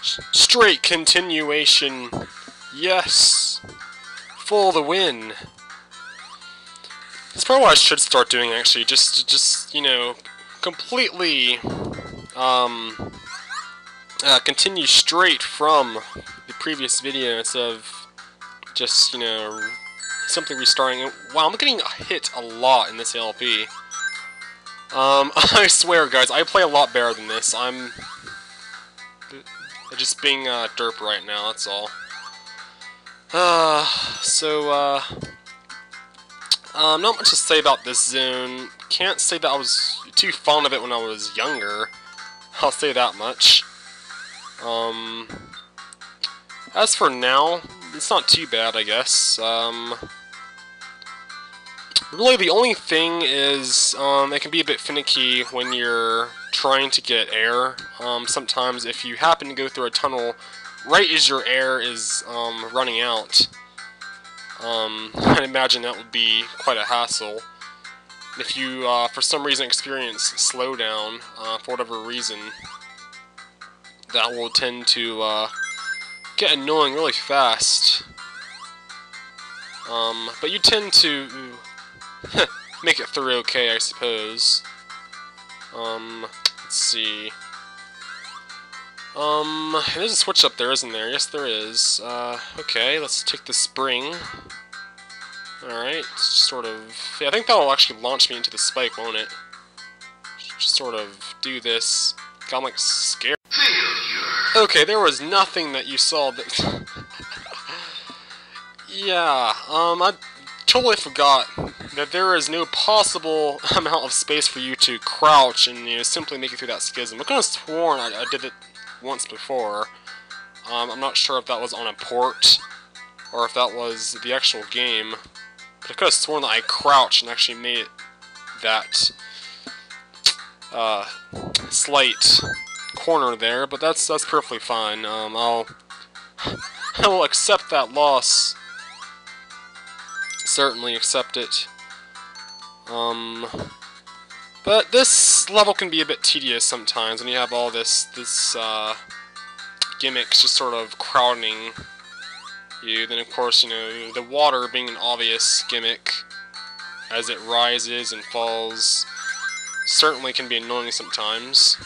Straight continuation. Yes. For the win. That's probably what I should start doing, actually. Just you know, completely, continue straight from the previous video instead of just, you know, simply restarting. Wow, I'm getting hit a lot in this LP. I swear, guys, I play a lot better than this. I'm just being derp right now, that's all. Not much to say about this zone. Can't say that I was too fond of it when I was younger. I'll say that much. As for now, it's not too bad, I guess. Really, the only thing is, it can be a bit finicky when you're trying to get air. Sometimes if you happen to go through a tunnel right as your air is running out, I'd imagine that would be quite a hassle. If you, for some reason, experience slowdown, for whatever reason, that will tend to get annoying really fast. But you tend to make it through okay, I suppose. Let's see. There's a switch up there, isn't there? Yes, there is. Okay, let's take the spring. Alright, sort of... Yeah, I think that'll actually launch me into the spike, won't it? Just sort of do this. God, I'm like scared. Okay, there was nothing that you saw that... Yeah, I totally forgot that there is no possible amount of space for you to crouch and, you know, simply make it through that schism. I could have sworn I did it once before. I'm not sure if that was on a port or if that was the actual game. But I could have sworn that I crouched and actually made it that slight corner there, but that's perfectly fine. I will accept that loss. Certainly accept it. But this level can be a bit tedious sometimes when you have all this gimmicks just sort of crowding you. Then of course, you know, the water being an obvious gimmick as it rises and falls certainly can be annoying sometimes.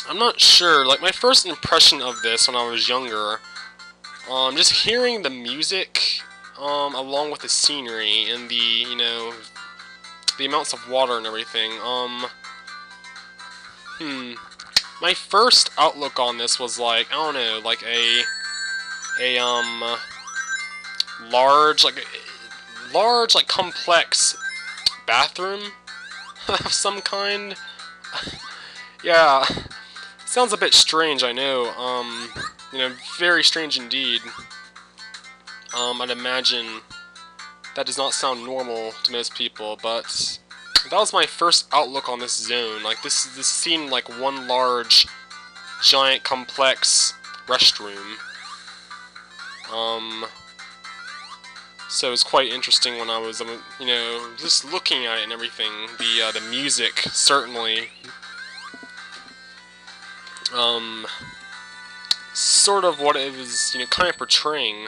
I'm not sure, like my first impression of this when I was younger, just hearing the music along with the scenery and the, you know, the amounts of water and everything, my first outlook on this was like, I don't know, like a large, like complex bathroom of some kind. Yeah, sounds a bit strange, I know, you know, very strange indeed. I'd imagine that does not sound normal to most people, but that was my first outlook on this zone. Like, this seemed like one large, giant, complex restroom. So it was quite interesting when I was, you know, just looking at it and everything. The music, certainly, sort of what it was, you know, kind of portraying.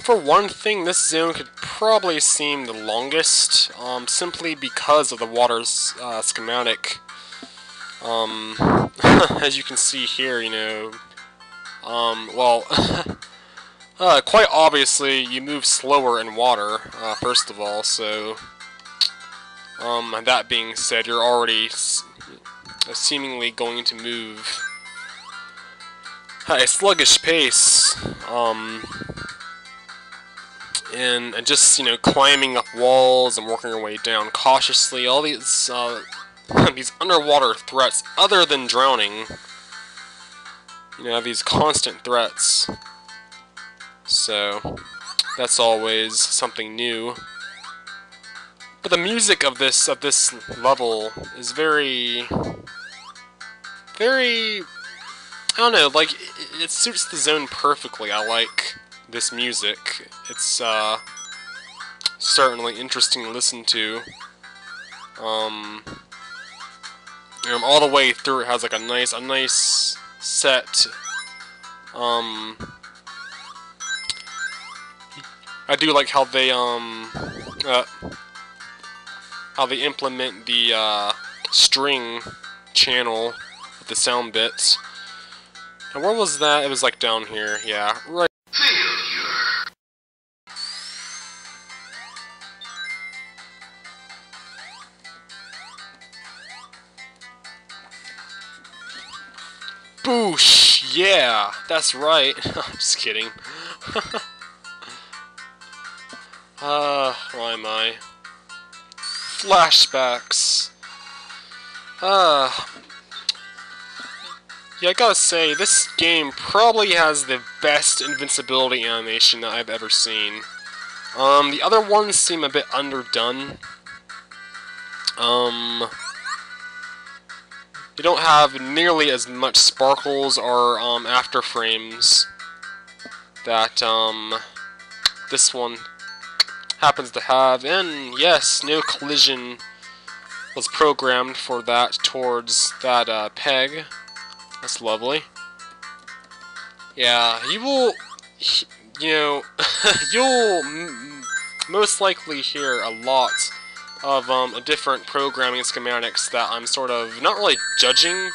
For one thing, this zone could probably seem the longest, simply because of the water's schematic. As you can see here, you know, well, quite obviously you move slower in water, first of all, so, that being said, you're already seemingly going to move at a sluggish pace, and just, you know, climbing up walls and working your way down cautiously. All these these underwater threats, other than drowning, you know, have these constant threats. So that's always something new. But the music of this level is very, I don't know, like it suits the zone perfectly. I like this music. It's certainly interesting to listen to. all the way through it has like a nice set. I do like how they implement the string channel with the sound bits. And where was that? It was like down here. Yeah, right. Boosh! Yeah, that's right. I'm just kidding. Why am I? Flashbacks. Yeah, I gotta say, this game probably has the best invincibility animation that I've ever seen. The other ones seem a bit underdone. They don't have nearly as much sparkles or after frames that this one happens to have. And yes, no collision was programmed for that towards that peg. That's lovely. Yeah, you will, you know, you'll most likely hear a lot of different programming schematics that I'm sort of not really judging,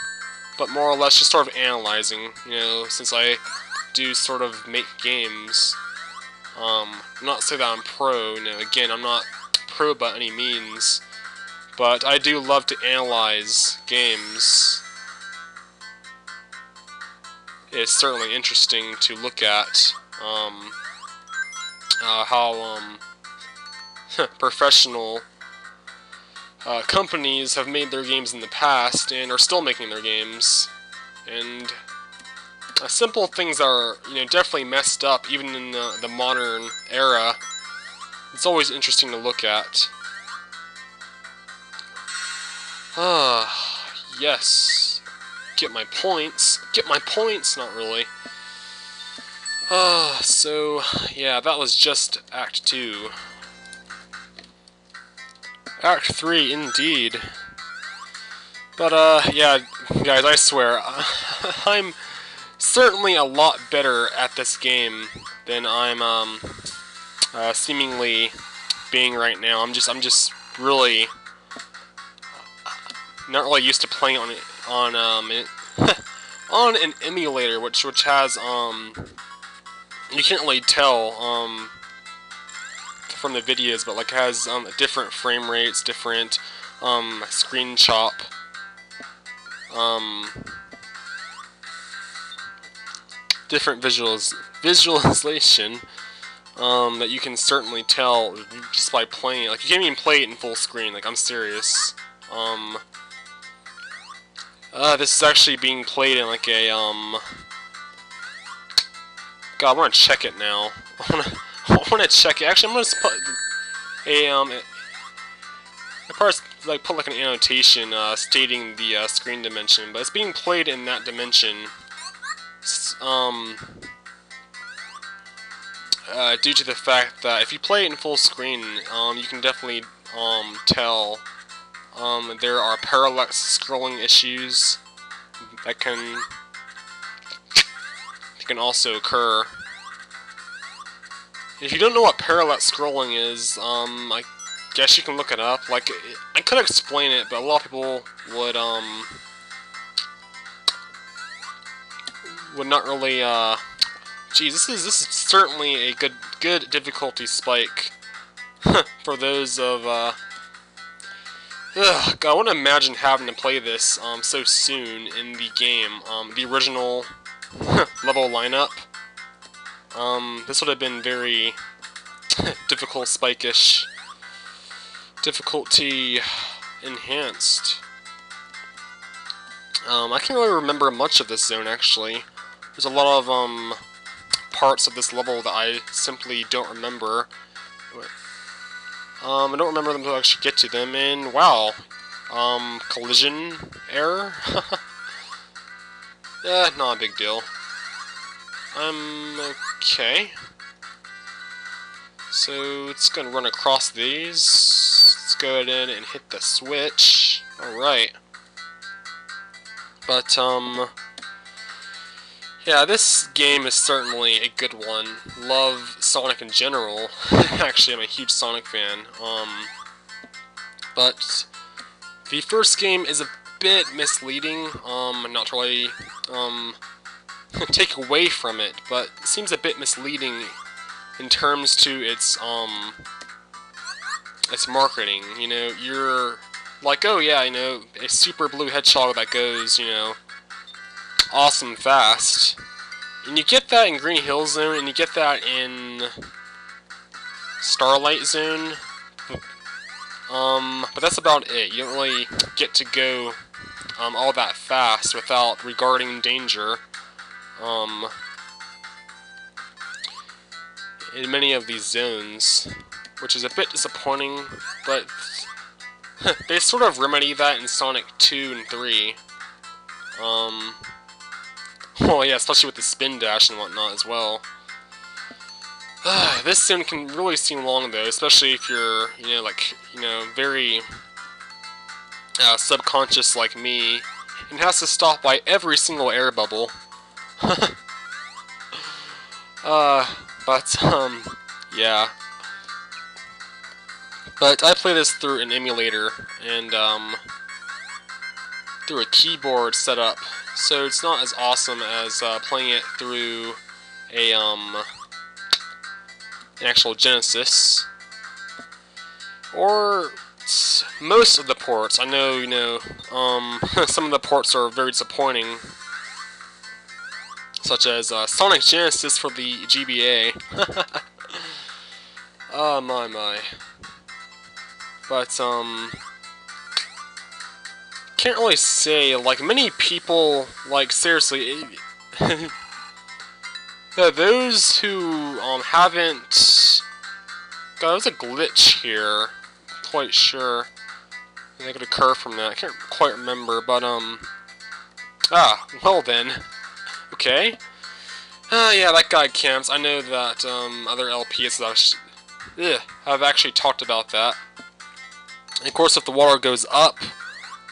but more or less just sort of analyzing. You know, since I do sort of make games. Not say that I'm pro. You know, again, I'm not pro by any means, but I do love to analyze games. It's certainly interesting to look at how professional companies have made their games in the past and are still making their games, and simple things are, you know, definitely messed up even in the modern era. It's always interesting to look at. Yes. Get my points. Get my points, not really. So, yeah, that was just Act 2. Act 3, indeed. But, yeah, guys, I swear, I'm certainly a lot better at this game than I'm, seemingly being right now. I'm just really not really used to playing on on an emulator, which has you can't really tell from the videos, but like has different frame rates, different screen chop, different visualization that you can certainly tell just by playing it. Like, you can't even play it in full screen. Like, I'm serious. This is actually being played in like a God, I want to check it now. I want to check it. Actually, I'm gonna put a I probably like put like an annotation stating the screen dimension, but it's being played in that dimension. Due to the fact that if you play it in full screen, you can definitely tell there are parallax scrolling issues that can also occur. If you don't know what parallax scrolling is, I guess you can look it up. Like, I could explain it, but a lot of people would not really. Geez, this is certainly a good difficulty spike for those of. God, I want to imagine having to play this so soon in the game. The original level lineup. This would have been very difficult, spike-ish. Difficulty enhanced. I can't really remember much of this zone, actually. There's a lot of parts of this level that I simply don't remember. I don't remember them to actually get to them, and wow, collision error? Not a big deal. Okay. So, it's gonna run across these. Let's go ahead and hit the switch. Alright. But, yeah, this game is certainly a good one. Love Sonic in general. Actually, I'm a huge Sonic fan. But the first game is a bit misleading. Not to really, take away from it, but it seems a bit misleading in terms to its marketing. You know, you're like, oh yeah, you know, a super blue hedgehog that goes, you know, awesome fast. And you get that in Green Hill Zone, and you get that in Starlight Zone. But that's about it. You don't really get to go all that fast without regarding danger. In many of these zones, which is a bit disappointing, but they sort of remedy that in Sonic 2 and 3. Well, yeah, especially with the spin dash and whatnot as well. This zone can really seem long though, especially if you're, you know, like, you know, very subconscious like me, and has to stop by every single air bubble. Yeah. But I play this through an emulator, and, through a keyboard setup, so it's not as awesome as, playing it through a, an actual Genesis. Or most of the ports. I know, you know, some of the ports are very disappointing, such as Sonic Genesis for the GBA. Oh my. But can't really say, like, many people, like, seriously, yeah, those who haven't. God, there's a glitch here. Quite sure that could occur from that. I can't quite remember, but well then. Okay. Yeah, that guy counts. I know that other LPs have actually talked about that. And of course, if the water goes up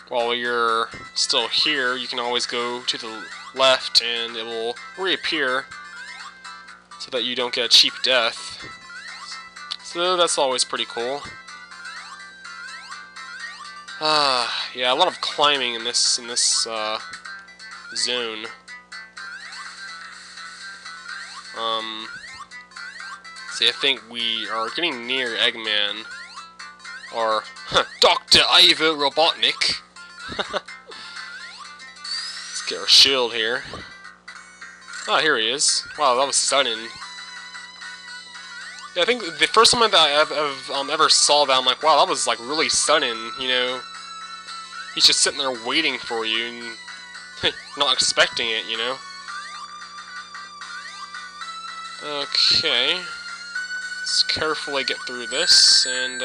while you're still here, you can always go to the left and it will reappear so that you don't get a cheap death. So that's always pretty cool. Yeah, a lot of climbing in this zone. See, I think we are getting near Eggman, or Dr. Ivo Robotnik. Let's get our shield here. Ah, here he is. Wow, that was stunning. Yeah, I think the first time that I ever saw that, I'm like, wow, that was like really stunning. You know, he's just sitting there waiting for you and not expecting it. You know. Okay. Let's carefully get through this, and,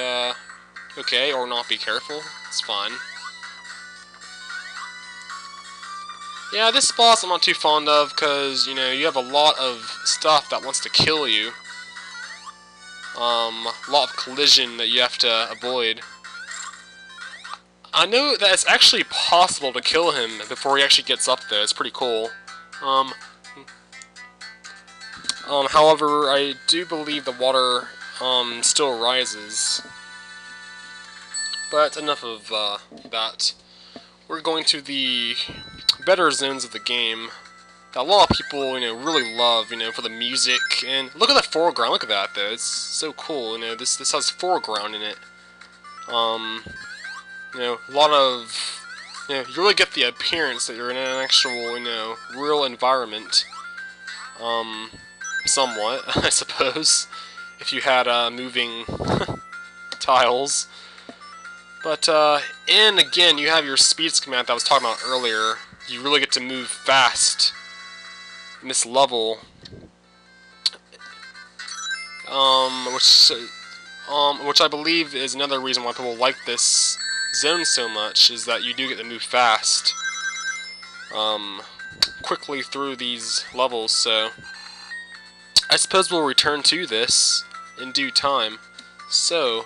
okay, or not be careful. It's fine. Yeah, this boss I'm not too fond of, because, you know, you have a lot of stuff that wants to kill you. A lot of collision that you have to avoid. I know that it's actually possible to kill him before he actually gets up there. It's pretty cool. However, I do believe the water, still rises. But enough of, that. We're going to the better zones of the game that a lot of people, you know, really love, you know, for the music. And look at the foreground. Look at that, though. It's so cool. You know, this has foreground in it. You know, a lot of, you know, you really get the appearance that you're in an actual, you know, real environment. Somewhat, I suppose, if you had moving tiles. But and again, you have your speed schematic that I was talking about earlier. You really get to move fast in this level, which I believe is another reason why people like this zone so much, is that you do get to move fast, quickly through these levels. So I suppose we'll return to this in due time. So,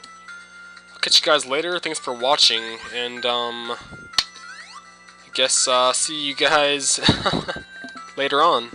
I'll catch you guys later. Thanks for watching, and, guess see you guys later on.